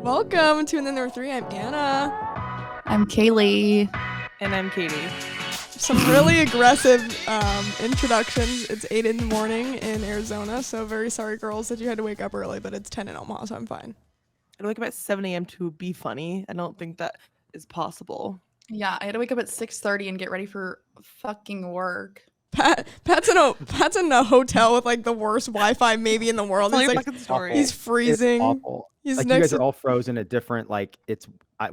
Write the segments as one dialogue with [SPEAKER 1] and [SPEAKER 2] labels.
[SPEAKER 1] Welcome to Number 3. I'm Anna.
[SPEAKER 2] I'm Kaley.
[SPEAKER 3] And I'm Katie.
[SPEAKER 1] Some really aggressive introductions. It's 8 in the morning in Arizona, so very sorry, girls, that you had to wake up early, but it's 10 in Omaha, so I'm fine.
[SPEAKER 3] I wake up at 7 a.m. to be funny. I don't think that is possible.
[SPEAKER 2] Yeah, I had to wake up at 6:30 and get ready for fucking work.
[SPEAKER 1] Pat's in a hotel with like the worst Wi-Fi maybe in the world.
[SPEAKER 3] Tell
[SPEAKER 1] He's
[SPEAKER 3] your
[SPEAKER 1] like,
[SPEAKER 3] fucking story.
[SPEAKER 1] he's freezing.
[SPEAKER 4] It's awful.
[SPEAKER 1] He's
[SPEAKER 4] like you guys are all frozen at different, like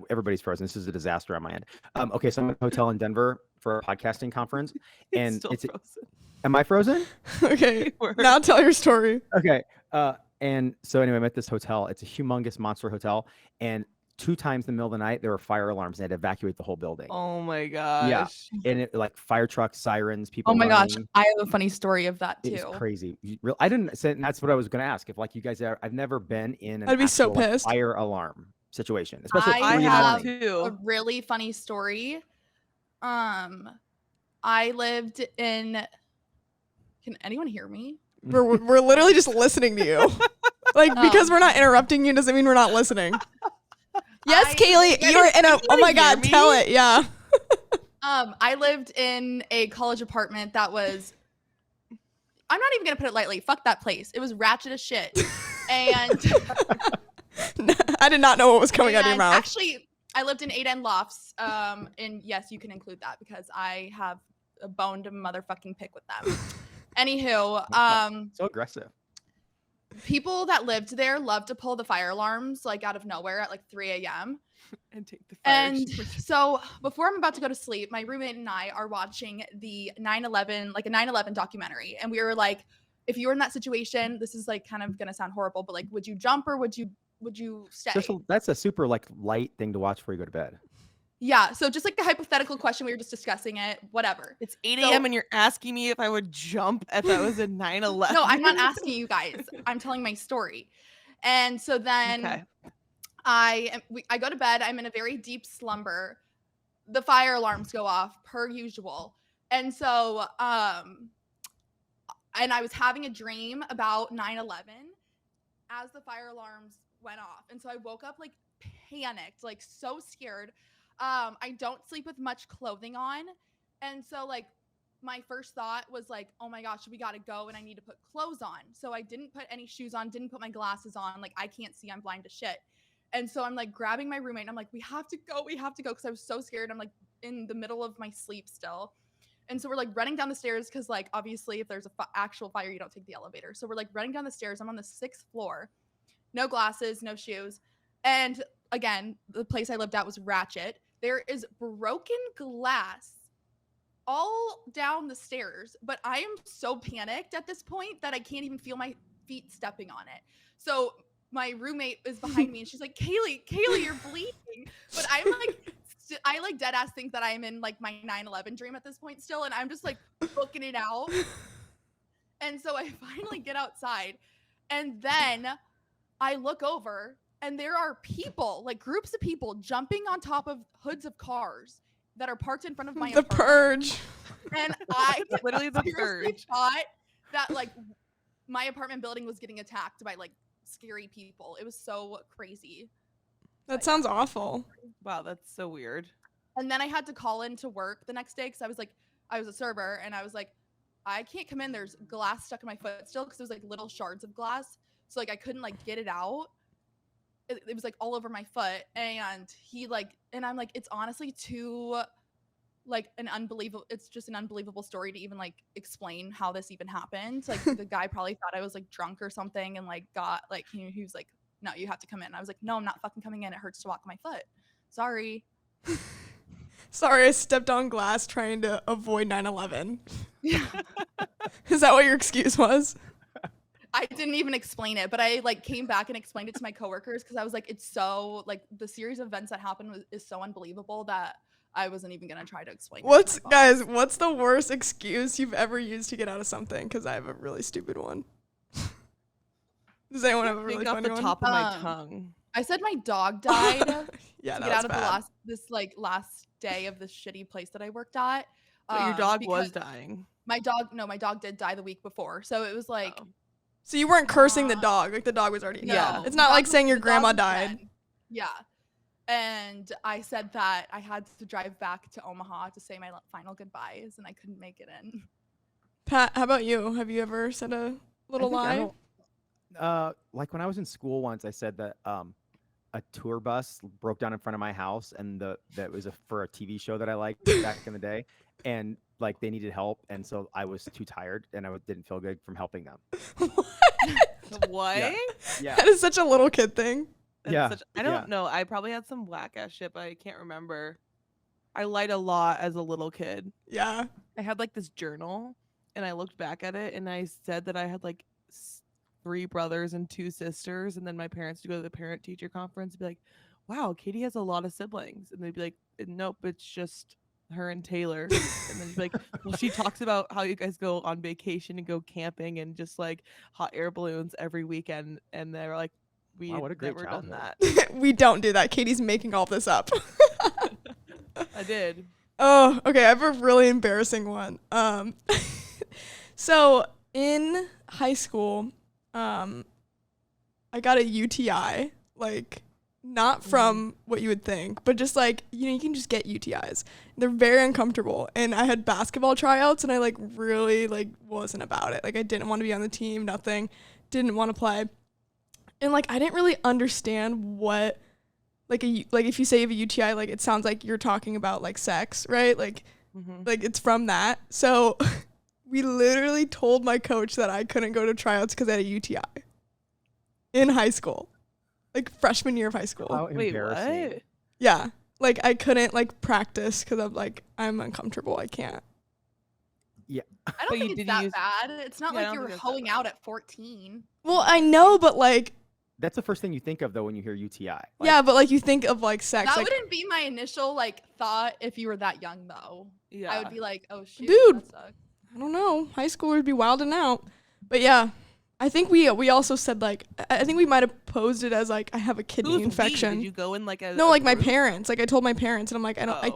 [SPEAKER 4] everybody's frozen. This is a disaster on my end. Okay, so I'm at a hotel in Denver for a podcasting conference, and
[SPEAKER 3] it's frozen.
[SPEAKER 4] Am I frozen?
[SPEAKER 1] Okay, now tell your story.
[SPEAKER 4] Okay, and so anyway, I'm at this hotel. It's a humongous monster hotel, and 2 times in the middle of the night there were fire alarms. They had to evacuate the whole building.
[SPEAKER 3] Oh my gosh.
[SPEAKER 4] Yeah, and it like fire trucks, sirens, people.
[SPEAKER 2] Oh my gosh,
[SPEAKER 4] running.
[SPEAKER 2] I have a funny story of that too.
[SPEAKER 4] It's crazy. I didn't say, and that's what I was going to ask. If like you guys are, I've never been in an
[SPEAKER 1] I'd be so
[SPEAKER 4] actual, like,
[SPEAKER 1] pissed.
[SPEAKER 4] fire alarm situation, especially at
[SPEAKER 2] I
[SPEAKER 4] 3 in the
[SPEAKER 2] have
[SPEAKER 4] morning.
[SPEAKER 2] a really funny story. I lived in. Can anyone hear me?
[SPEAKER 1] We're literally just listening to you. Like, because we're not interrupting you doesn't mean we're not listening. Yes, Kaley, you're in a. Oh my God, tell it. Yeah.
[SPEAKER 2] I lived in a college apartment that was. I'm not even gonna put it lightly. Fuck that place. It was ratchet as shit. And
[SPEAKER 1] I did not know what was coming out of your mouth.
[SPEAKER 2] Actually, I lived in 8 end lofts. And yes, you can include that because I have a bone to motherfucking pick with them. Anywho,
[SPEAKER 4] So aggressive.
[SPEAKER 2] people that lived there loved to pull the fire alarms like out of nowhere at like 3 a.m.
[SPEAKER 3] And take the fire.
[SPEAKER 2] And so before I'm about to go to sleep, my roommate and I are watching the 9/11, like a 9/11 documentary. And we were like, if you were in that situation, this is like kind of gonna sound horrible, but like, would you jump or would you stay?
[SPEAKER 4] That's a super like light thing to watch before you go to bed.
[SPEAKER 2] Yeah. So just like the hypothetical question, we were just discussing it, whatever.
[SPEAKER 3] It's 8 a.m. and you're asking me if I would jump if I was in 9/11.
[SPEAKER 2] No, I'm not asking you guys. I'm telling my story. And so then
[SPEAKER 3] Okay.
[SPEAKER 2] I go to bed. I'm in a very deep slumber. The fire alarms go off per usual. And so, and I was having a dream about 9/11 as the fire alarms went off. And so I woke up like panicked, like so scared. I don't sleep with much clothing on. And so like my first thought was like, oh my gosh, we got to go and I need to put clothes on. So I didn't put any shoes on, didn't put my glasses on. Like I can't see, I'm blind as shit. And so I'm like grabbing my roommate and I'm like, we have to go. Cause I was so scared. I'm like in the middle of my sleep still. And so we're like running down the stairs. Cause like, obviously if there's a actual fire, you don't take the elevator. So we're like running down the stairs. I'm on the 6th floor, no glasses, no shoes. And again, the place I lived at was ratchet. There is broken glass all down the stairs, but I am so panicked at this point that I can't even feel my feet stepping on it. So my roommate is behind me and she's like, Kaley, you're bleeding. But I'm like, I like dead ass think that I'm in like my 9/11 dream at this point still. And I'm just like booking it out. And so I finally get outside and then I look over and there are people, like groups of people jumping on top of hoods of cars that are parked in front of my
[SPEAKER 1] The
[SPEAKER 2] apartment.
[SPEAKER 1] Purge.
[SPEAKER 2] And I
[SPEAKER 3] Literally the
[SPEAKER 2] seriously
[SPEAKER 3] Purge.
[SPEAKER 2] thought that like my apartment building was getting attacked by like scary people. It was so crazy.
[SPEAKER 1] That sounds awful.
[SPEAKER 3] Wow, that's so weird.
[SPEAKER 2] And then I had to call in to work the next day because I was a server and I was like, I can't come in. There's glass stuck in my foot still because it was like little shards of glass. So like I couldn't like get it out. It was like all over my foot. And I'm like, it's honestly too like it's just an unbelievable story to even like explain how this even happened. Like the guy probably thought I was like drunk or something and like got like he was like, no, you have to come in. I was like, no, I'm not fucking coming in. It hurts to walk my foot. Sorry.
[SPEAKER 1] Sorry, I stepped on glass trying to avoid 9/11. Is that what your excuse was?
[SPEAKER 2] I didn't even explain it, but I like came back and explained it to my coworkers because I was like, it's so like the series of events that happened is so unbelievable that I wasn't even gonna try to explain.
[SPEAKER 1] What's the worst excuse you've ever used to get out of something? Because I have a really stupid one. Does anyone have a really
[SPEAKER 3] Think off
[SPEAKER 1] funny
[SPEAKER 3] the
[SPEAKER 1] one?
[SPEAKER 3] top of my tongue.
[SPEAKER 2] I said my dog died
[SPEAKER 1] Yeah,
[SPEAKER 2] to
[SPEAKER 1] that
[SPEAKER 2] get out
[SPEAKER 1] was
[SPEAKER 2] of
[SPEAKER 1] bad.
[SPEAKER 2] the last day of this shitty place that I worked at.
[SPEAKER 3] But your dog was
[SPEAKER 2] because
[SPEAKER 3] dying.
[SPEAKER 2] My dog did die the week before. So it was like,
[SPEAKER 1] So you weren't cursing the dog, like the dog was already dead.
[SPEAKER 2] No.
[SPEAKER 1] It's not like saying your
[SPEAKER 2] the dog
[SPEAKER 1] grandma
[SPEAKER 2] was
[SPEAKER 1] died.
[SPEAKER 2] dead. Yeah. And I said that I had to drive back to Omaha to say my final goodbyes, and I couldn't make it in.
[SPEAKER 1] Pat, how about you? Have you ever said a little lie?
[SPEAKER 4] Like when I was in school once, I said that a tour bus broke down in front of my house, and that was for a TV show that I liked back in the day, and like they needed help, and so I was too tired, and I didn't feel good from helping them.
[SPEAKER 3] What?
[SPEAKER 4] Yeah.
[SPEAKER 1] That is such a little kid thing.
[SPEAKER 3] I don't know. I probably had some whack ass shit, but I can't remember. I lied a lot as a little kid.
[SPEAKER 1] Yeah.
[SPEAKER 3] I had like this journal, and I looked back at it, and I said that I had like 3 brothers and 2 sisters, and then my parents would go to the parent teacher conference and be like, wow, Katie has a lot of siblings, and they'd be like, nope, it's just her and Taylor. And then you'd be like, well, she talks about how you guys go on vacation and go camping and just like hot air balloons every weekend, and they're like, we've
[SPEAKER 4] what a great
[SPEAKER 3] never done
[SPEAKER 4] childhood.
[SPEAKER 3] that.
[SPEAKER 1] We don't do that. Katie's making all this up.
[SPEAKER 3] I did.
[SPEAKER 1] Oh, okay. I have a really embarrassing one. So in high school, I got a UTI, like not from what you would think, but just like, you can just get UTIs. They're very uncomfortable. And I had basketball tryouts, and I like really like wasn't about it. Like I didn't want to be on the team, nothing, didn't want to play. And like I didn't really understand what like if you say you have a UTI, like it sounds like you're talking about like sex, right? Like like it's from that. So we literally told my coach that I couldn't go to tryouts because I had a UTI in high school, like freshman year of high school.
[SPEAKER 4] How embarrassing.
[SPEAKER 3] What?
[SPEAKER 1] Yeah, like I couldn't like practice because I'm uncomfortable. I can't.
[SPEAKER 4] Yeah.
[SPEAKER 2] I don't think it's that bad. It's not like you were hoeing out at 14.
[SPEAKER 1] Well, I know, but like
[SPEAKER 4] that's the first thing you think of though when you hear UTI. Like,
[SPEAKER 1] yeah, but like you think of like sex.
[SPEAKER 2] That
[SPEAKER 1] like,
[SPEAKER 2] wouldn't be my initial like thought if you were that young though.
[SPEAKER 3] Yeah.
[SPEAKER 2] I would be like, oh shoot,
[SPEAKER 1] dude.
[SPEAKER 2] that sucks.
[SPEAKER 1] I don't know. High schoolers would be wilding out. But yeah, I think we also said like, I think we might have posed it as like, I have a kidney infection.
[SPEAKER 3] Did you go in like a
[SPEAKER 1] No, like my
[SPEAKER 3] group?
[SPEAKER 1] parents. Like I told my parents, and I'm like, I
[SPEAKER 3] Oh.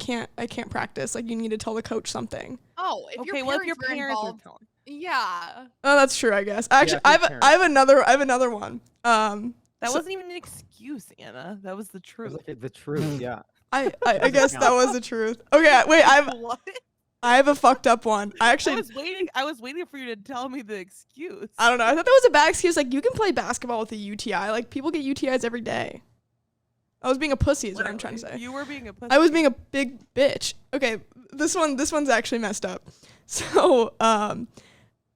[SPEAKER 1] can't practice. Like you need to tell the coach something.
[SPEAKER 2] Oh, if
[SPEAKER 3] Okay,
[SPEAKER 2] your
[SPEAKER 3] well,
[SPEAKER 2] parents,
[SPEAKER 3] if your
[SPEAKER 2] were
[SPEAKER 3] parents were
[SPEAKER 2] involved,
[SPEAKER 3] telling.
[SPEAKER 2] yeah.
[SPEAKER 1] Oh, that's true, I guess. Actually,
[SPEAKER 4] Yeah,
[SPEAKER 1] I have another one.
[SPEAKER 3] That wasn't even an excuse, Anna. That was the
[SPEAKER 4] it was
[SPEAKER 3] truth.
[SPEAKER 4] like the truth. Yeah.
[SPEAKER 1] I guess that was the truth. Okay, wait,
[SPEAKER 3] What?
[SPEAKER 1] I have a fucked up one. I
[SPEAKER 3] was waiting for you to tell me the excuse.
[SPEAKER 1] I don't know. I thought that was a bad excuse. Like, you can play basketball with a UTI. Like, people get UTIs every day. I was being a pussy is what I'm trying to say.
[SPEAKER 3] You were being a pussy.
[SPEAKER 1] I was being a big bitch. Okay, this one's actually messed up. So,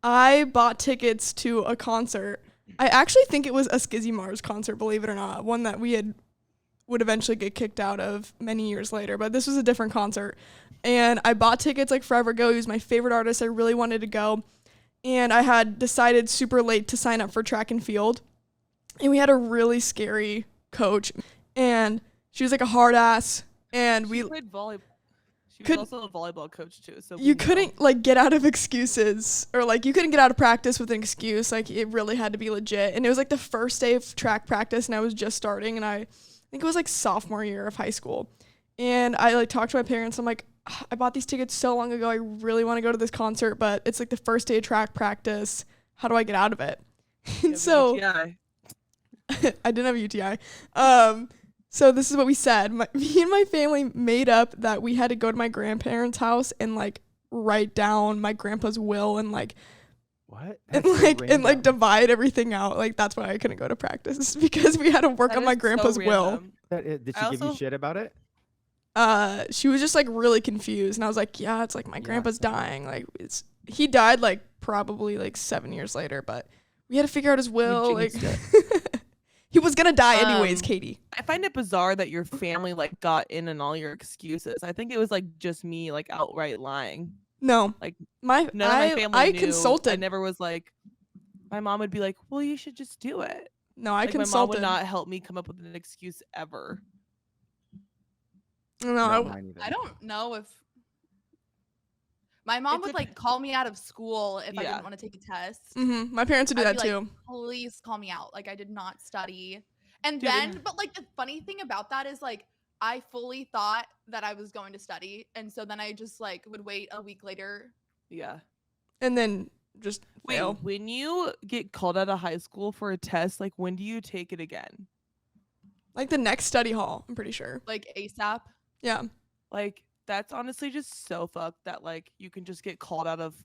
[SPEAKER 1] I bought tickets to a concert. I actually think it was a Skizzy Mars concert, believe it or not. One that would eventually get kicked out of many years later. But this was a different concert. And I bought tickets like forever ago. He was my favorite artist. I really wanted to go. And I had decided super late to sign up for track and field. And we had a really scary coach. And she was like a hard ass. And
[SPEAKER 3] she played volleyball. She was also a volleyball coach too. So
[SPEAKER 1] you couldn't like get out of excuses, or like you couldn't get out of practice with an excuse. Like it really had to be legit. And it was like the first day of track practice, and I was just starting, and I think it was like sophomore year of high school. And I like talked to my parents. I'm like, I bought these tickets so long ago. I really want to go to this concert, but it's like the first day of track practice. How do I get out of it? And so
[SPEAKER 3] UTI.
[SPEAKER 1] I didn't have a UTI. So this is what we said. Me and my family made up that we had to go to my grandparents' house and like write down my grandpa's will and like
[SPEAKER 4] what?
[SPEAKER 1] and
[SPEAKER 4] That's so
[SPEAKER 1] like and like
[SPEAKER 4] random.
[SPEAKER 1] divide everything out. Like that's why I couldn't go to practice because we had to work
[SPEAKER 3] That
[SPEAKER 1] on my
[SPEAKER 3] is so
[SPEAKER 1] grandpa's will.
[SPEAKER 3] random.
[SPEAKER 4] Did she give you shit about it?
[SPEAKER 1] She was just like really confused, and I was like, yeah, it's like my
[SPEAKER 4] Yeah.
[SPEAKER 1] grandpa's dying. Like he died like probably like 7 years later, but we had to figure out his will. Like he was gonna die anyways, Katie.
[SPEAKER 3] I find it bizarre that your family like got in on all your excuses. I think it was like just me like outright lying.
[SPEAKER 1] No,
[SPEAKER 3] Like
[SPEAKER 1] none
[SPEAKER 3] of my family
[SPEAKER 1] I
[SPEAKER 3] knew.
[SPEAKER 1] consulted.
[SPEAKER 3] I never was like. My mom would be like, "Well, you should just do it."
[SPEAKER 1] No, I
[SPEAKER 3] Like, my mom
[SPEAKER 1] consulted.
[SPEAKER 3] would not help me come up with an excuse ever.
[SPEAKER 1] No,
[SPEAKER 4] Not mine either.
[SPEAKER 2] I don't know if my mom
[SPEAKER 3] It's
[SPEAKER 2] would
[SPEAKER 3] a-
[SPEAKER 2] like call me out of school if I
[SPEAKER 3] Yeah.
[SPEAKER 2] didn't want to take a test.
[SPEAKER 1] My parents would do
[SPEAKER 2] I'd
[SPEAKER 1] that
[SPEAKER 2] be like,
[SPEAKER 1] too.
[SPEAKER 2] please call me out. Like I did not study. And
[SPEAKER 3] Dude,
[SPEAKER 2] then, but like the funny thing about that is like I fully thought that I was going to study. And so then I just like would wait a week later.
[SPEAKER 3] Yeah.
[SPEAKER 1] And then just
[SPEAKER 3] Wait,
[SPEAKER 1] fail.
[SPEAKER 3] when you get called out of high school for a test, like when do you take it again?
[SPEAKER 1] Like the next study hall, I'm pretty sure.
[SPEAKER 2] Like ASAP.
[SPEAKER 1] Yeah.
[SPEAKER 3] Like that's honestly just so fucked that like you can just get called out of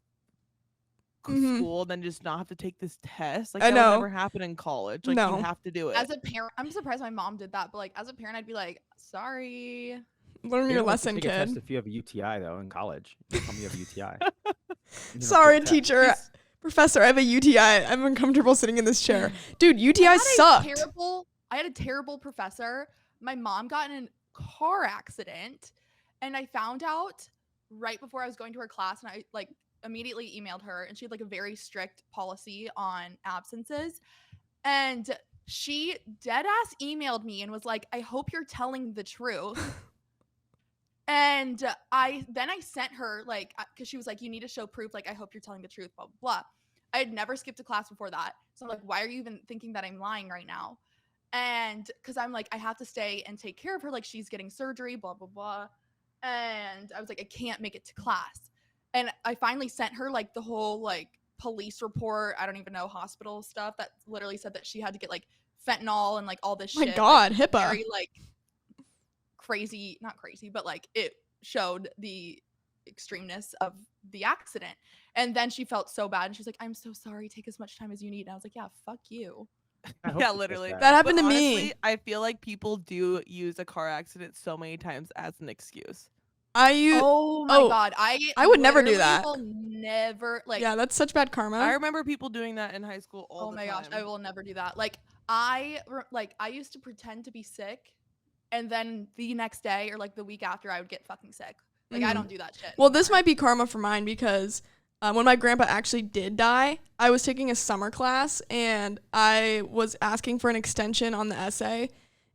[SPEAKER 3] school and then just not have to take this test. Like
[SPEAKER 1] I
[SPEAKER 3] that
[SPEAKER 1] know.
[SPEAKER 3] would never happen in college. Like
[SPEAKER 1] No.
[SPEAKER 3] you have to do it.
[SPEAKER 2] As a parent, I'm surprised my mom did that, but like as a parent, I'd be like, sorry.
[SPEAKER 1] Learn
[SPEAKER 4] You
[SPEAKER 1] your
[SPEAKER 4] don't have to
[SPEAKER 1] lesson,
[SPEAKER 4] take a test
[SPEAKER 1] kid.
[SPEAKER 4] if you have a UTI though in college. You tell me you have a UTI. You don't
[SPEAKER 1] Sorry,
[SPEAKER 4] take a test.
[SPEAKER 1] teacher. Professor, I have a UTI. I'm uncomfortable sitting in this chair. Dude,
[SPEAKER 2] I
[SPEAKER 1] UTI
[SPEAKER 2] had
[SPEAKER 1] sucked.
[SPEAKER 2] I had a terrible professor. My mom got in a car accident, and I found out right before I was going to her class, and I like immediately emailed her, and she had like a very strict policy on absences, and she dead ass emailed me and was like, I hope you're telling the truth. And I sent her like, because she was like, you need to show proof, like I hope you're telling the truth, blah blah blah. I had never skipped a class before that, so I'm like, why are you even thinking that I'm lying right now? And because I'm like, I have to stay and take care of her, like she's getting surgery, blah blah blah. And I was like, I can't make it to class. And I finally sent her like the whole like police report, I don't even know, hospital stuff that literally said that she had to get like fentanyl and like all this
[SPEAKER 1] My
[SPEAKER 2] shit.
[SPEAKER 1] God,
[SPEAKER 2] like,
[SPEAKER 1] HIPAA.
[SPEAKER 2] very like crazy, not crazy, but like it showed the extremeness of the accident. And then she felt so bad and she's like, I'm so sorry, take as much time as you need. And I was like, yeah, fuck you.
[SPEAKER 4] I hope
[SPEAKER 3] Yeah,
[SPEAKER 4] she does
[SPEAKER 3] literally.
[SPEAKER 4] that.
[SPEAKER 1] That happened
[SPEAKER 3] But
[SPEAKER 1] to me.
[SPEAKER 3] honestly, I feel like people do use a car accident so many times as an excuse.
[SPEAKER 2] Oh my God.
[SPEAKER 1] I would never do
[SPEAKER 2] literally
[SPEAKER 1] that.
[SPEAKER 2] will never like,
[SPEAKER 1] Yeah, that's such bad karma.
[SPEAKER 3] I remember people doing that in high school all
[SPEAKER 2] oh
[SPEAKER 3] the
[SPEAKER 2] my
[SPEAKER 3] time.
[SPEAKER 2] gosh, I will never do that. Like I used to pretend to be sick, and then the next day or like the week after I would get fucking sick. Like I
[SPEAKER 1] Mhm.
[SPEAKER 2] don't do that shit.
[SPEAKER 1] Well, this
[SPEAKER 2] anymore.
[SPEAKER 1] might be karma for mine because when my grandpa actually did die, I was taking a summer class and I was asking for an extension on the essay.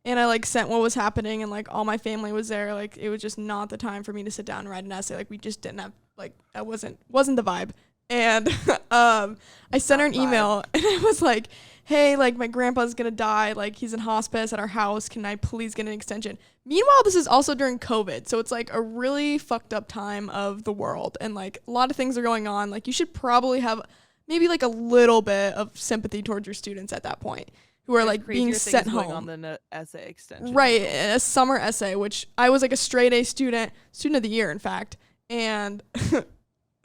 [SPEAKER 1] And I like sent what was happening and like all my family was there. Like it was just not the time for me to sit down and write an essay. Like we just didn't have like that wasn't the vibe. And I sent her an email and I was like, hey, like my grandpa's gonna die. Like he's in hospice at our house. Can I please get an extension? Meanwhile, this is also during COVID. So it's like a really fucked up time of the world. And like a lot of things are going on. Like you should probably have maybe like a little bit of sympathy towards your students at that point who are
[SPEAKER 3] There's
[SPEAKER 1] like being
[SPEAKER 3] crazier
[SPEAKER 1] sent
[SPEAKER 3] things going
[SPEAKER 1] home.
[SPEAKER 3] on than an essay extension.
[SPEAKER 1] Right, a summer essay, which I was like a straight A student of the year, in fact. And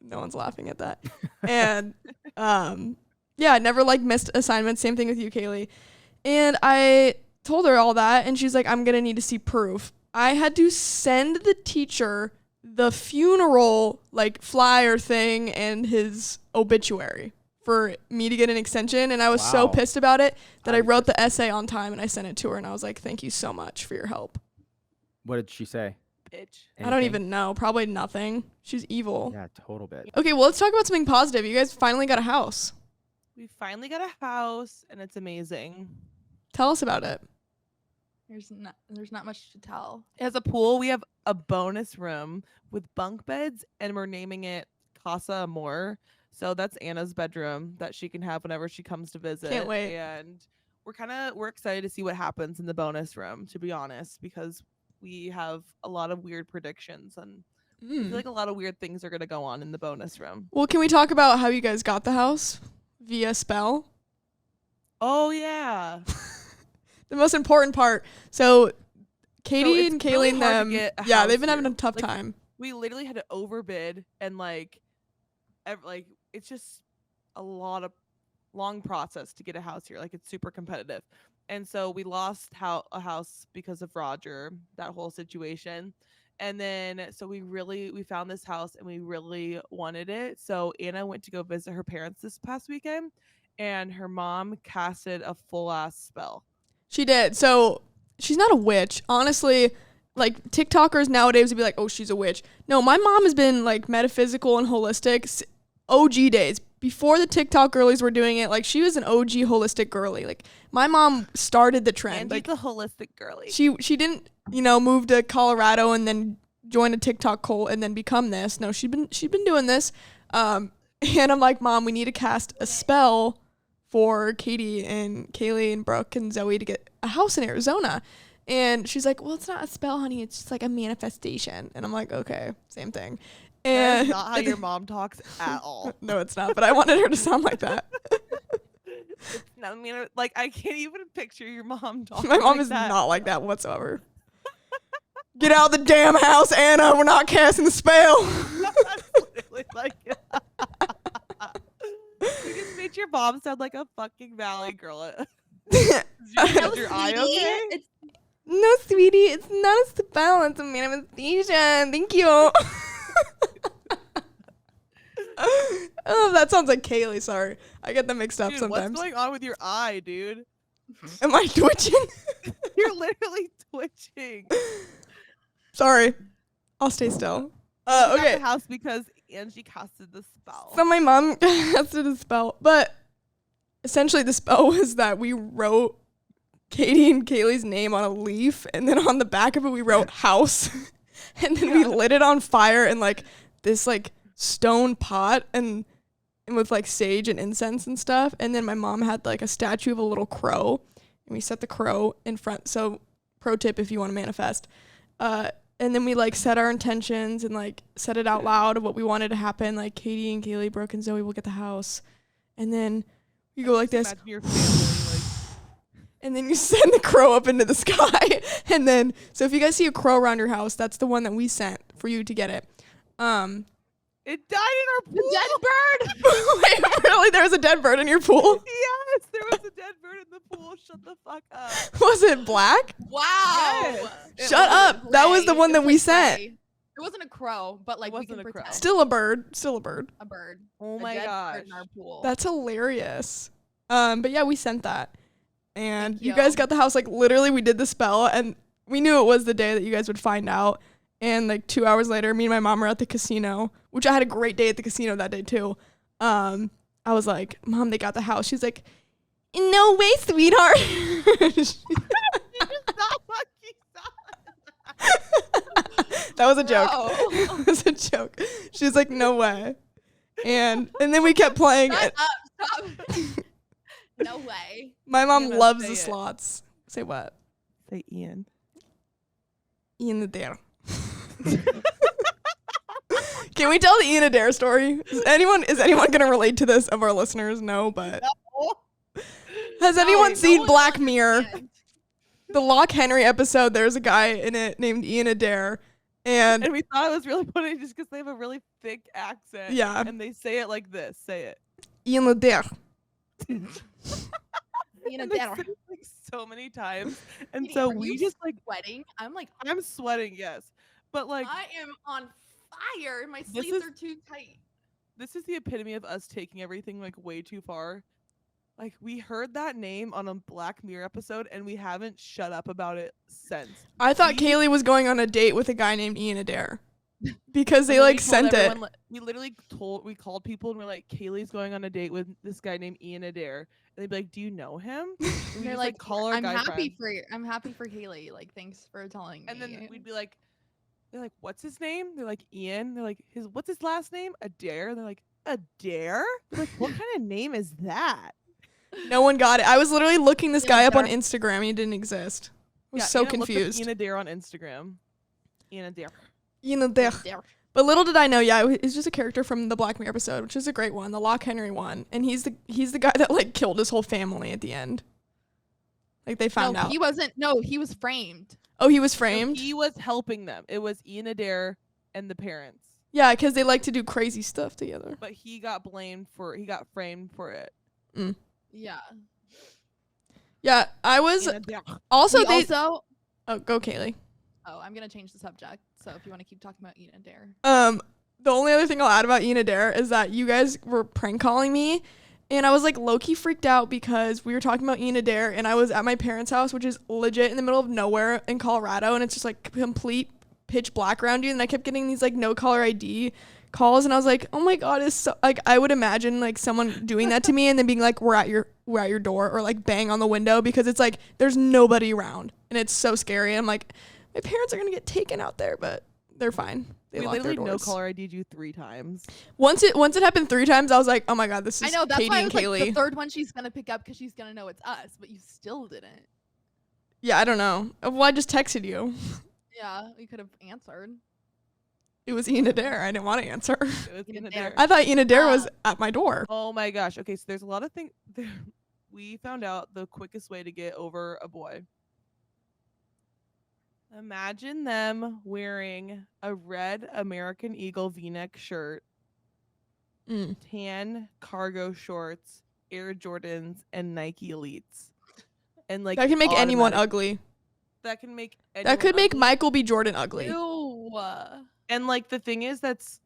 [SPEAKER 1] no one's laughing at that. And yeah, I never like missed assignments. Same thing with you, Kaley. And I told her all that, and she's like, I'm gonna need to see proof. I had to send the teacher the funeral like flyer thing and his obituary for me to get an extension, and I was so
[SPEAKER 4] Wow.
[SPEAKER 1] pissed about it that I
[SPEAKER 4] I'm
[SPEAKER 1] wrote the
[SPEAKER 4] pissed.
[SPEAKER 1] essay on time and I sent it to her, and I was like, thank you so much for your help.
[SPEAKER 4] What did she say?
[SPEAKER 3] Bitch.
[SPEAKER 1] I don't even know. Probably nothing. She's evil.
[SPEAKER 4] Yeah, total bit.
[SPEAKER 1] Okay, well, let's talk about something positive. You guys finally got a house.
[SPEAKER 3] We finally got a house and it's amazing.
[SPEAKER 1] Tell us about it.
[SPEAKER 2] There's not much to tell.
[SPEAKER 3] It has a pool. We have a bonus room with bunk beds and we're naming it Casa Amor. So that's Anna's bedroom that she can have whenever she comes to visit.
[SPEAKER 1] Can't wait.
[SPEAKER 3] And we're excited to see what happens in the bonus room, to be honest, because we have a lot of weird predictions and I feel like a lot of weird things are going to go on in the bonus room.
[SPEAKER 1] Well, can we talk about how you guys got the house via spell?
[SPEAKER 3] Oh, yeah.
[SPEAKER 1] The most important part. So Katie
[SPEAKER 3] it's
[SPEAKER 1] and
[SPEAKER 3] really
[SPEAKER 1] Kaley and
[SPEAKER 3] hard to
[SPEAKER 1] them,
[SPEAKER 3] get a
[SPEAKER 1] yeah,
[SPEAKER 3] house
[SPEAKER 1] they've been having a
[SPEAKER 3] here.
[SPEAKER 1] tough
[SPEAKER 3] Like,
[SPEAKER 1] time.
[SPEAKER 3] We literally had to overbid and like it's just a lot of long process to get a house here. Like it's super competitive. And so we lost a house because of Roger, that whole situation. And then so we found this house and we really wanted it. So Anna went to go visit her parents this past weekend and her mom casted a full ass spell.
[SPEAKER 1] She did. So she's not a witch. Honestly, like TikTokers nowadays would be like, oh, she's a witch. No, my mom has been like metaphysical and holistic OG days. Before the TikTok girlies were doing it, like she was an OG holistic girly. Like my mom started the trend.
[SPEAKER 3] And she's
[SPEAKER 1] Like
[SPEAKER 3] a holistic girly.
[SPEAKER 1] she didn't, move to Colorado and then join a TikTok cult and then become this. No, she's been doing this. And I'm like, Mom, we need to cast a spell for Katie and Kaley and Brooke and Zoe to get a house in Arizona. And she's like, well, it's not a spell, honey. It's just like a manifestation. And I'm like, okay, same thing.
[SPEAKER 3] That
[SPEAKER 1] And
[SPEAKER 3] is not how your mom talks at all.
[SPEAKER 1] no, it's not. But I wanted her to sound like that.
[SPEAKER 3] I mean, like, I can't even picture your mom talking.
[SPEAKER 1] My mom
[SPEAKER 3] like
[SPEAKER 1] is
[SPEAKER 3] that.
[SPEAKER 1] not like that whatsoever. Get out of the damn house, Anna. We're not casting the spell.
[SPEAKER 3] That's literally like you just made your mom sound like a fucking valley girl. Is your eye okay?
[SPEAKER 2] It's
[SPEAKER 1] No, sweetie, it's not a spell. It's a manifestation. Thank you. Oh, that sounds like Kaley. Sorry, I get them mixed up
[SPEAKER 3] Dude,
[SPEAKER 1] sometimes.
[SPEAKER 3] what's going on with your eye, dude?
[SPEAKER 1] Am I twitching?
[SPEAKER 3] You're literally twitching.
[SPEAKER 1] Sorry, I'll stay still.
[SPEAKER 3] We got
[SPEAKER 1] Okay.
[SPEAKER 3] the house because Angie casted the spell.
[SPEAKER 1] So my mom casted a spell, but essentially the spell was that we wrote Katie and Kaley's name on a leaf, and then on the back of it we wrote house, and then we lit it on fire in like this like stone pot and with like sage and incense and stuff. And then my mom had like a statue of a little crow, and we set the crow in front. So pro tip if you want to manifest. And then we like set our intentions and like said it out loud of what we wanted to happen. Like Katie and Kaley, Brooke and Zoe will get the house. And then you go like this.
[SPEAKER 3] Imagine your family,
[SPEAKER 1] And then you send the crow up into the sky. And then, so if you guys see a crow around your house, that's the one that we sent for you to get it.
[SPEAKER 3] it died in our pool.
[SPEAKER 2] dead bird.
[SPEAKER 1] Wait, really? There was a dead bird in your pool?
[SPEAKER 3] Yes, there was a dead bird in the pool. Shut the fuck up.
[SPEAKER 1] Was it black?
[SPEAKER 2] Wow.
[SPEAKER 3] Yes. It
[SPEAKER 1] Shut
[SPEAKER 3] was.
[SPEAKER 1] up. That was the
[SPEAKER 2] Gray.
[SPEAKER 1] one
[SPEAKER 2] It
[SPEAKER 1] that
[SPEAKER 2] was,
[SPEAKER 1] we
[SPEAKER 2] like,
[SPEAKER 1] sent.
[SPEAKER 2] gray. It wasn't a crow, but like we
[SPEAKER 3] wasn't
[SPEAKER 2] can
[SPEAKER 3] a crow.
[SPEAKER 2] pretend.
[SPEAKER 1] Still a bird. Still a bird.
[SPEAKER 2] A bird.
[SPEAKER 3] Oh
[SPEAKER 2] A
[SPEAKER 3] my
[SPEAKER 2] dead
[SPEAKER 3] gosh.
[SPEAKER 2] bird in our pool.
[SPEAKER 1] That's hilarious. But yeah, we sent that. And
[SPEAKER 2] Thank
[SPEAKER 1] you guys
[SPEAKER 2] you.
[SPEAKER 1] got the house, like literally we did the spell and we knew it was the day that you guys would find out. And like 2 hours later, me and my mom were at the casino, which I had a great day at the casino that day too. I was like, Mom, they got the house. She's like, no way, sweetheart. That was a joke.
[SPEAKER 2] No.
[SPEAKER 1] That was a joke. She was like, no way. And then we kept playing.
[SPEAKER 2] Shut
[SPEAKER 1] it.
[SPEAKER 2] up. Stop. No way.
[SPEAKER 1] My mom
[SPEAKER 3] Anna,
[SPEAKER 1] loves
[SPEAKER 3] say
[SPEAKER 1] the
[SPEAKER 3] it.
[SPEAKER 1] slots. Say what?
[SPEAKER 3] Say Ian.
[SPEAKER 1] Ian Adair. Can we tell the Ian Adair story? Is anyone gonna relate to this of our listeners? No, but has anyone
[SPEAKER 2] No,
[SPEAKER 1] seen
[SPEAKER 2] one
[SPEAKER 1] Black
[SPEAKER 2] will
[SPEAKER 1] Mirror?
[SPEAKER 2] understand.
[SPEAKER 1] The Loch Henry episode, there's a guy in it named Ian Adair. And
[SPEAKER 3] And we thought it was really funny just because they have a really thick accent.
[SPEAKER 1] Yeah.
[SPEAKER 3] And they say it like this. Say it.
[SPEAKER 1] Ian Adair.
[SPEAKER 2] Ian
[SPEAKER 3] And they
[SPEAKER 2] Adair.
[SPEAKER 3] say it, like so many times. And
[SPEAKER 2] Katie,
[SPEAKER 3] so
[SPEAKER 2] are
[SPEAKER 3] we
[SPEAKER 2] you
[SPEAKER 3] just like
[SPEAKER 2] sweating. I'm like,
[SPEAKER 3] I'm sweating, yes. But like
[SPEAKER 2] I am on fire. My
[SPEAKER 3] This
[SPEAKER 2] sleeves
[SPEAKER 3] is-
[SPEAKER 2] are too tight.
[SPEAKER 3] this is the epitome of us taking everything like way too far. Like we heard that name on a Black Mirror episode and we haven't shut up about it since.
[SPEAKER 1] I thought
[SPEAKER 3] We-
[SPEAKER 1] Kaley was going on a date with a guy named Ian Adair. Because they
[SPEAKER 3] And then
[SPEAKER 1] like
[SPEAKER 3] we told
[SPEAKER 1] sent it.
[SPEAKER 3] everyone, we literally we called people and we're like, Kaylee's going on a date with this guy named Ian Adair. And they'd be like, do you know him? And we
[SPEAKER 2] They're
[SPEAKER 3] just,
[SPEAKER 2] like,
[SPEAKER 3] call our
[SPEAKER 2] I'm
[SPEAKER 3] guy
[SPEAKER 2] happy
[SPEAKER 3] friend.
[SPEAKER 2] I'm happy for Kaley. Like, thanks for telling
[SPEAKER 3] And
[SPEAKER 2] me.
[SPEAKER 3] then we'd be like, they're like, what's his name? They're like, Ian. They're like, what's his last name? Adair. They're like, Adair? They're like, what kind of name is that?
[SPEAKER 1] No one got it. I was literally looking this
[SPEAKER 2] Ian
[SPEAKER 1] guy up on
[SPEAKER 2] Adair.
[SPEAKER 1] Instagram. He didn't exist. I was
[SPEAKER 3] Yeah,
[SPEAKER 1] so
[SPEAKER 3] Ian, look up
[SPEAKER 1] confused.
[SPEAKER 3] Ian Adair on Instagram. Ian Adair.
[SPEAKER 1] Ian Adair.
[SPEAKER 2] There.
[SPEAKER 1] But little did I know, yeah, it's just a character from the Black Mirror episode, which is a great one, the Loch Henry one. And he's the guy that like killed his whole family at the end. Like they found
[SPEAKER 2] no,
[SPEAKER 1] out.
[SPEAKER 2] he wasn't. No, he was framed.
[SPEAKER 1] Oh, he was
[SPEAKER 3] No,
[SPEAKER 1] framed?
[SPEAKER 3] he was helping them. It was Ian Adair and the parents.
[SPEAKER 1] Yeah, because they like to do crazy stuff together.
[SPEAKER 3] But he got framed for it.
[SPEAKER 2] Yeah.
[SPEAKER 1] Yeah, I was
[SPEAKER 3] Ian Adair.
[SPEAKER 1] also
[SPEAKER 2] He
[SPEAKER 1] they
[SPEAKER 2] also.
[SPEAKER 1] Oh, go Kaley.
[SPEAKER 2] Oh, I'm gonna change the subject. So if you want to keep talking about Ian Adair.
[SPEAKER 1] The only other thing I'll add about Ian Adair is that you guys were prank calling me, and I was like low-key freaked out because we were talking about Ian Adair, and I was at my parents' house, which is legit in the middle of nowhere in Colorado, and it's just like complete pitch black around you, and I kept getting these like no caller ID calls, and I was like, oh my god, it's so like I would imagine like someone doing that to me and then being like, we're at your door, or like bang on the window, because it's like there's nobody around, and it's so scary. I'm like, my parents are gonna get taken out there, but they're fine. They
[SPEAKER 3] We
[SPEAKER 1] locked their
[SPEAKER 3] literally no
[SPEAKER 1] doors.
[SPEAKER 3] caller ID'd you 3 times.
[SPEAKER 1] Once it happened 3 times, I was like, oh my god, this is
[SPEAKER 2] I know that's
[SPEAKER 1] Katie
[SPEAKER 2] why I
[SPEAKER 1] and
[SPEAKER 2] was
[SPEAKER 1] Kaley.
[SPEAKER 2] like, the third one she's gonna pick up because she's gonna know it's us, but you still didn't.
[SPEAKER 1] Yeah, I don't know. Well, I just texted you.
[SPEAKER 2] Yeah, we could have answered.
[SPEAKER 1] It was Ian Adair. I didn't want to answer.
[SPEAKER 3] It was
[SPEAKER 2] Ian
[SPEAKER 3] Ian
[SPEAKER 2] Adair.
[SPEAKER 3] Adair.
[SPEAKER 1] I thought Ian Adair was at my door.
[SPEAKER 3] Oh my gosh. Okay, so there's a lot of things. we found out the quickest way to get over a boy. Imagine them wearing a red American Eagle V-neck shirt, tan cargo shorts, Air Jordans, and Nike Elites. And like
[SPEAKER 1] That can make anyone
[SPEAKER 3] automatic-
[SPEAKER 1] ugly.
[SPEAKER 3] That can make
[SPEAKER 1] That could make
[SPEAKER 3] ugly.
[SPEAKER 1] Michael B. Jordan ugly.
[SPEAKER 2] Ew.
[SPEAKER 3] And like the thing is that's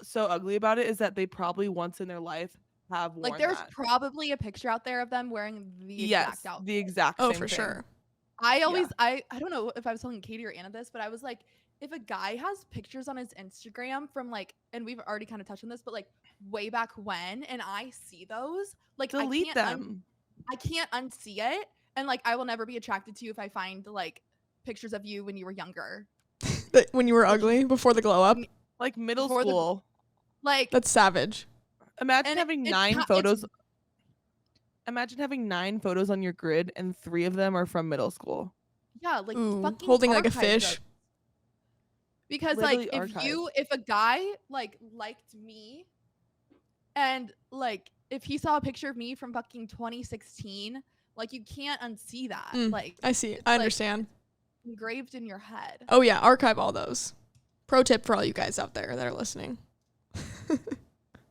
[SPEAKER 3] so ugly about it is that they probably once in their life have worn
[SPEAKER 2] Like there's
[SPEAKER 3] that.
[SPEAKER 2] probably a picture out there of them wearing the exact outfit.
[SPEAKER 3] the exact
[SPEAKER 1] Oh,
[SPEAKER 3] same
[SPEAKER 1] for
[SPEAKER 3] thing.
[SPEAKER 1] sure.
[SPEAKER 2] I always I don't know if I was telling Katie or Anna this, but I was like, if a guy has pictures on his Instagram from like, and we've already kind of touched on this, but like way back when, and I see those, like
[SPEAKER 3] Delete them.
[SPEAKER 2] I can't unsee it, and like I will never be attracted to you if I find like pictures of you when you were younger.
[SPEAKER 1] When you were ugly before the glow up.
[SPEAKER 3] Like middle
[SPEAKER 2] Before the-
[SPEAKER 3] school.
[SPEAKER 2] Like
[SPEAKER 1] That's savage.
[SPEAKER 3] Imagine
[SPEAKER 2] and
[SPEAKER 3] having
[SPEAKER 2] it's
[SPEAKER 3] 9
[SPEAKER 2] not-
[SPEAKER 3] photos. Imagine having 9 photos on your grid and 3 of them are from middle school.
[SPEAKER 2] yeah, like
[SPEAKER 1] Ooh,
[SPEAKER 2] fucking
[SPEAKER 1] holding like a
[SPEAKER 2] archive
[SPEAKER 1] fish.
[SPEAKER 2] those. Because
[SPEAKER 3] Literally
[SPEAKER 2] like if a guy like liked me and like if he saw a picture of me from fucking 2016, like you can't unsee that. Like
[SPEAKER 1] I see.
[SPEAKER 2] it's,
[SPEAKER 1] I
[SPEAKER 2] like,
[SPEAKER 1] understand.
[SPEAKER 2] engraved in your head.
[SPEAKER 1] Oh yeah, archive all those. Pro tip for all you guys out there that are listening.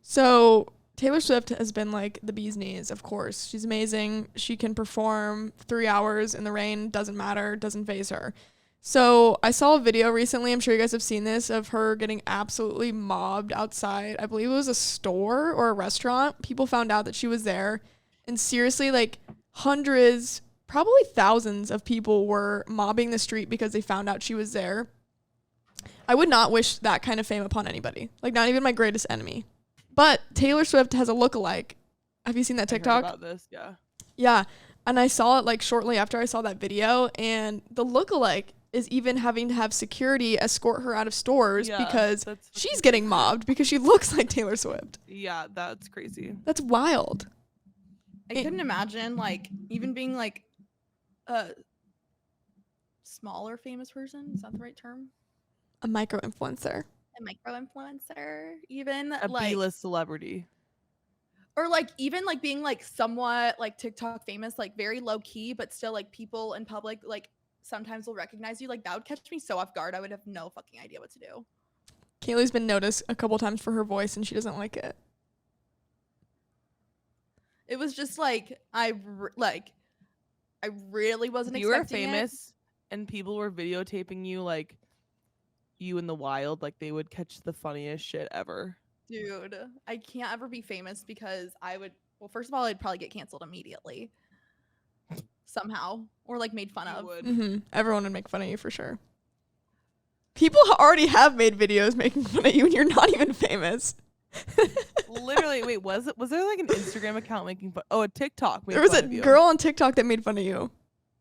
[SPEAKER 1] So Taylor Swift has been like the bee's knees, of course. She's amazing. She can perform 3 hours in the rain, doesn't matter, doesn't faze her. So I saw a video recently, I'm sure you guys have seen this, of her getting absolutely mobbed outside. I believe it was a store or a restaurant. People found out that she was there. And seriously, like hundreds, probably thousands of people were mobbing the street because they found out she was there. I would not wish that kind of fame upon anybody. Like, not even my greatest enemy. But Taylor Swift has a lookalike. Have you seen that
[SPEAKER 3] I heard
[SPEAKER 1] TikTok?
[SPEAKER 3] about this, yeah.
[SPEAKER 1] Yeah. And I saw it like shortly after I saw that video. And the lookalike is even having to have security escort her out of stores
[SPEAKER 3] Yeah,
[SPEAKER 1] because
[SPEAKER 3] that's
[SPEAKER 1] she's
[SPEAKER 3] fucking
[SPEAKER 1] getting
[SPEAKER 3] crazy.
[SPEAKER 1] mobbed because she looks like Taylor Swift.
[SPEAKER 3] Yeah, that's crazy.
[SPEAKER 1] That's wild.
[SPEAKER 2] I couldn't imagine like even being like a smaller famous person. Is that the right term?
[SPEAKER 1] A micro influencer.
[SPEAKER 2] A micro influencer, even
[SPEAKER 3] A
[SPEAKER 2] like
[SPEAKER 3] B-list celebrity.
[SPEAKER 2] or like even like being like somewhat like TikTok famous, like very low key, but still like people in public like sometimes will recognize you. Like that would catch me so off guard. I would have no fucking idea what to do.
[SPEAKER 1] Kaylee's been noticed a couple times for her voice and she doesn't like it.
[SPEAKER 2] It was just like I really wasn't
[SPEAKER 3] If you were
[SPEAKER 2] expecting
[SPEAKER 3] famous and people were videotaping you like you in the wild, like they would catch the funniest shit ever.
[SPEAKER 2] it. Dude, I can't ever be famous because I would well, first of all, I'd probably get canceled immediately. Somehow. Or like made fun
[SPEAKER 3] You
[SPEAKER 2] of.
[SPEAKER 3] would.
[SPEAKER 1] Everyone would make fun of you for sure. People already have made videos making fun of you and you're not even famous.
[SPEAKER 3] Literally, wait, was there like an Instagram account making fun? Oh, a TikTok.
[SPEAKER 1] There was a
[SPEAKER 3] fun of you.
[SPEAKER 1] girl on TikTok that made fun of you.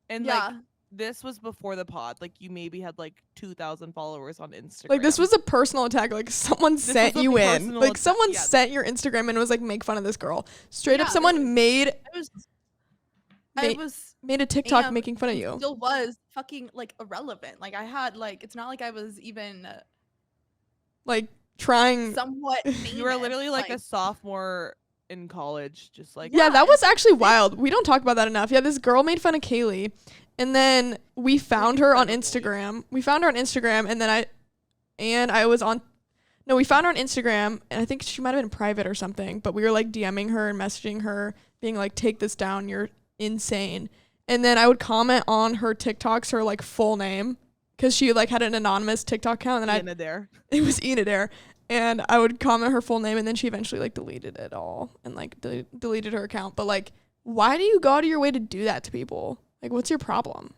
[SPEAKER 3] and
[SPEAKER 2] Yeah.
[SPEAKER 3] like this was before the pod. Like you maybe had like 2,000 followers on Instagram.
[SPEAKER 1] Like this was a personal attack. Like someone
[SPEAKER 3] This
[SPEAKER 1] sent
[SPEAKER 3] was a
[SPEAKER 1] you in.
[SPEAKER 3] personal
[SPEAKER 1] Like
[SPEAKER 3] attack,
[SPEAKER 1] someone
[SPEAKER 3] yeah.
[SPEAKER 1] sent your Instagram and was like, make fun of this girl. Straight up,
[SPEAKER 2] Yeah,
[SPEAKER 1] someone made
[SPEAKER 2] I was
[SPEAKER 1] a TikTok
[SPEAKER 2] am,
[SPEAKER 1] making fun of
[SPEAKER 2] and
[SPEAKER 1] you.
[SPEAKER 2] still was fucking like irrelevant. Like I had like it's not like I was even
[SPEAKER 1] Like trying.
[SPEAKER 2] somewhat famous.
[SPEAKER 3] You were literally like a sophomore in college, just like
[SPEAKER 1] Yeah, that was actually wild. We don't talk about that enough. Yeah, this girl made fun of Kaley, and then we found her on Instagram. We found her on Instagram, and then I was on. No, we found her on Instagram, and I think she might have been private or something. But we were like DMing her and messaging her, being like, "Take this down. You're insane." And then I would comment on her TikToks, her like full name, because she like had an anonymous TikTok account, and
[SPEAKER 3] Ian Adair.
[SPEAKER 1] it was Ian Adair. And I would comment her full name, and then she eventually like deleted it all and like deleted her account. But like, why do you go out of your way to do that to people? Like, what's your problem?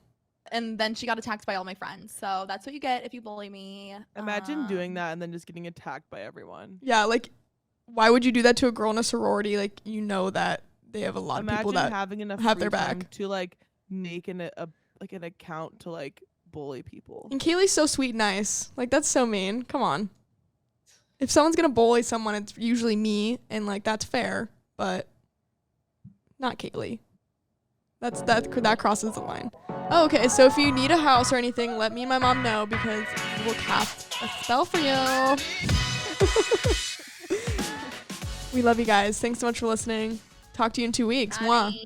[SPEAKER 2] And then she got attacked by all my friends. So that's what you get if you bully me.
[SPEAKER 3] Imagine doing that and then just getting attacked by everyone.
[SPEAKER 1] Yeah, like, why would you do that to a girl in a sorority? Like, you know that they have a lot of people
[SPEAKER 3] Imagine
[SPEAKER 1] that
[SPEAKER 3] having enough
[SPEAKER 1] have
[SPEAKER 3] free
[SPEAKER 1] their
[SPEAKER 3] time
[SPEAKER 1] back.
[SPEAKER 3] to like make an account to like bully people.
[SPEAKER 1] And Kaylee's so sweet and nice. Like, that's so mean. Come on. If someone's gonna bully someone, it's usually me, and like that's fair, but not Kaley. That crosses the line. Oh, okay, so if you need a house or anything, let me and my mom know because we'll cast a spell for you. We love you guys. Thanks so much for listening. Talk to you in 2 weeks. Mwah.
[SPEAKER 2] Bye.